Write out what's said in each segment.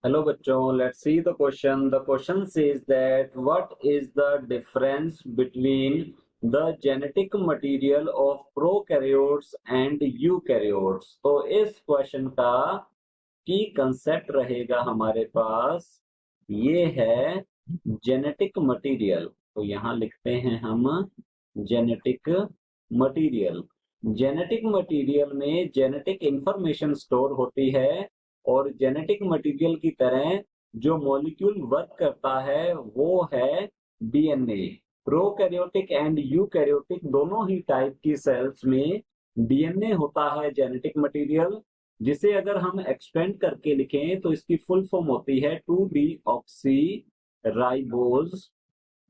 Hello बच्चों, let's see the question. The question says that what is the difference between the genetic material of prokaryotes and eukaryotes? तो इस question का की concept रहेगा हमारे पास, ये है जेनेटिक मटेरियल। तो यहाँ लिखते हैं हम जेनेटिक मटेरियल। जेनेटिक मटेरियल में जेनेटिक इंफॉर्मेशन स्टोर होती है और जेनेटिक मटेरियल की तरह जो मॉलिक्यूल वर्क करता है वो है डीएनए। प्रोकैरियोटिक एंड यूकैरियोटिक दोनों ही टाइप की सेल्स में डीएनए होता है जेनेटिक मटेरियल, जिसे अगर हम एक्सपेंड करके लिखें तो इसकी फुल फॉर्म होती है 2 D oxy ribose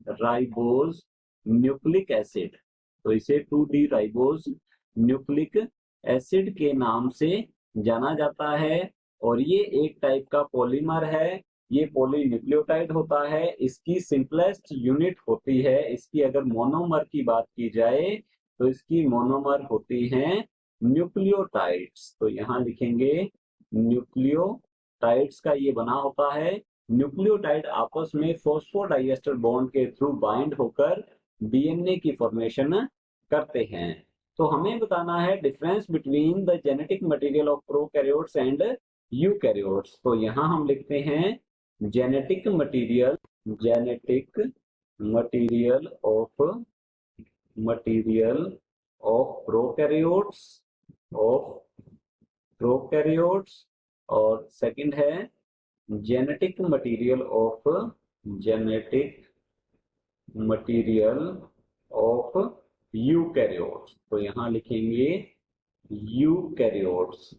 ribose nucleic acid. तो इसे 2 डी राइबोज न्यूक्लिक एसिड के नाम से जाना जाता है और ये एक टाइप का पॉलीमर है। ये पॉलीन्यूक्लियोटाइड होता है। इसकी सिंपलेस्ट यूनिट होती है, इसकी अगर मोनोमर की बात की जाए तो इसकी मोनोमर होती हैं न्यूक्लियोटाइड्स। तो यहाँ लिखेंगे न्यूक्लियोटाइड्स का ये बना होता है। न्यूक्लियोटाइड आपस में फॉस्फोडाइएस्टर बॉन्ड के थ्रू बाइंड होकर डीएनए की फॉर्मेशन करते हैं। तो हमें बताना है difference between the genetic material of prokaryotes and eukaryotes. तो यहाँ हम लिखते हैं genetic material material of prokaryotes और सेकंड है जेनेटिक मटेरियल ऑफ यूकैरियोट्स। तो यहाँ लिखेंगे यूकैरियोट्स।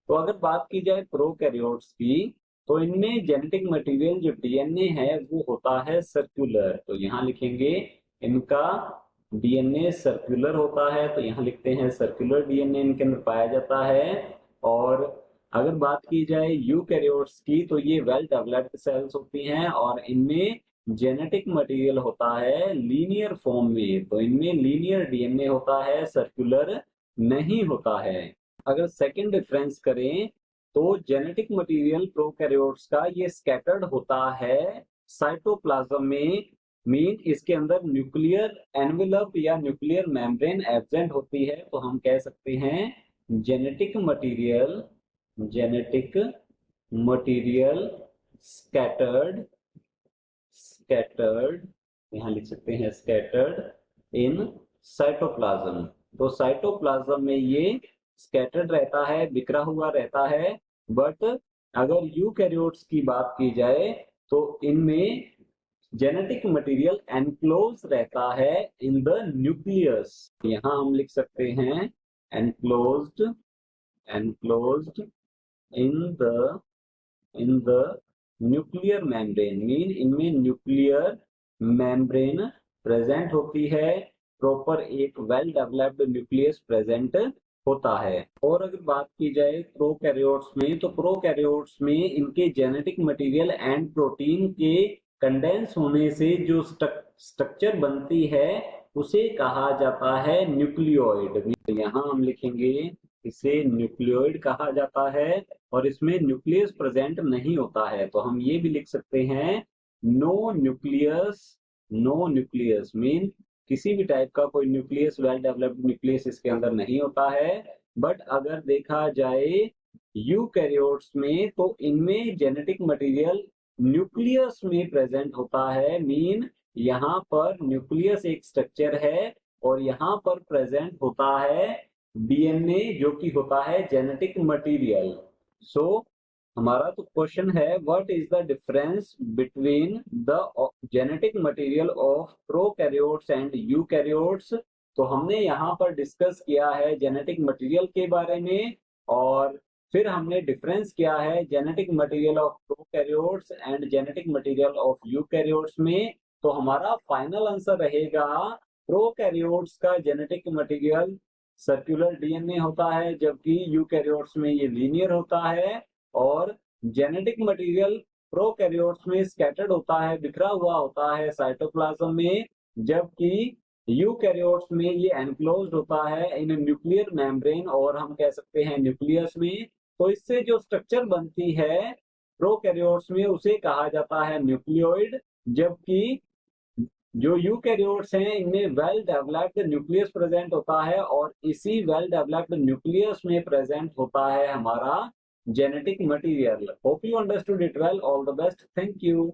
तो अगर बात की जाए प्रोकैरियोट्स की, तो इनमें जेनेटिक मटेरियल जो डीएनए है वो होता है सर्कुलर। तो यहाँ लिखेंगे इनका डीएनए सर्कुलर होता है। तो यहाँ लिखते हैं सर्कुलर डीएनए इनके अंदर पाया जाता है। और अगर बात की जाए यूकैरियोट्स की, तो ये वेल डेवलप्ड सेल्स होती हैं और इनमें जेनेटिक मटेरियल होता है लीनियर फॉर्म में। तो इनमें लीनियर डीएनए होता है, सर्कुलर नहीं होता है। अगर सेकंड डिफरेंस करें तो जेनेटिक मटेरियल प्रोकैरियोट्स का ये स्कैटर्ड होता है साइटोप्लाज्म में। मीन इसके अंदर न्यूक्लियर एनवेलप या न्यूक्लियर मेम्ब्रेन एब्सेंट होती है। तो हम कह सकते हैं जेनेटिक मटेरियल स्कैटर्ड स्कैटर्ड यहाँ लिख सकते हैं स्कैटर्ड इन साइटोप्लाज्म। तो साइटोप्लाज्म में ये स्कैटर्ड रहता है, बिखरा हुआ रहता है। बट अगर यूकैरियोट्स की बात की जाए तो इनमें जेनेटिक मटेरियल एनक्लोज रहता है इन द न्यूक्लियस। यहाँ हम लिख सकते हैं enclosed in the nuclear membrane. Mean इनमें न्यूक्लियर मेम्ब्रेन प्रेजेंट होती है, प्रॉपर एक वेल डेवलप्ड न्यूक्लियस प्रेजेंट होता है। और अगर बात की जाए प्रोकैरियोट्स में, तो प्रोकैरियोट्स में इनके जेनेटिक मटेरियल एंड प्रोटीन के कंडेंस होने से जो स्ट्रक्चर बनती है उसे कहा जाता है न्यूक्लियोइड। यहाँ हम लिखेंगे इसे न्यूक्लियोइड कहा जाता है और इसमें न्यूक्लियस प्रेजेंट नहीं होता है। तो हम ये भी लिख सकते हैं नो न्यूक्लियस मीन किसी भी टाइप का कोई न्यूक्लियस, वेल डेवलप्ड न्यूक्लियस इसके अंदर नहीं होता है। बट अगर देखा जाए यूकैरियोट्स में, तो इनमें जेनेटिक मटेरियल न्यूक्लियस में प्रेजेंट होता है। मीन यहाँ पर न्यूक्लियस एक स्ट्रक्चर है और यहाँ पर प्रेजेंट होता है डीएनए, जो कि होता है जेनेटिक मटेरियल। सो हमारा तो क्वेश्चन है what is the difference between the genetic material of prokaryotes and eukaryotes. तो हमने यहाँ पर डिस्कस किया है जेनेटिक मटेरियल के बारे में और फिर हमने डिफरेंस किया है genetic material of prokaryotes and genetic material of eukaryotes में। तो हमारा फाइनल आंसर रहेगा प्रोकैरियोट्स का जेनेटिक मटेरियल सर्कुलर डीएनए होता है, जबकि यूकैरियोट्स में ये लीनियर होता है। और जेनेटिक मटेरियल प्रोकैरियोट्स में स्कैटर्ड होता है, बिखरा हुआ होता है साइटोप्लाज्म में, जबकि यूकैरियोट्स में ये एनक्लोज्ड होता है इन न्यूक्लियर मेम्ब्रेन और हम कह सकते हैं न्यूक्लियस में। तो इससे जो स्ट्रक्चर बनती है प्रोकैरियोट्स में उसे कहा जाता है न्यूक्लियोइड, जबकि जो यूकैरियोट्स हैं इनमें वेल डेवलप्ड न्यूक्लियस प्रेजेंट होता है और इसी वेल डेवलप्ड न्यूक्लियस में प्रेजेंट होता है हमारा genetic material. Hope you understood it well. All the best. Thank you.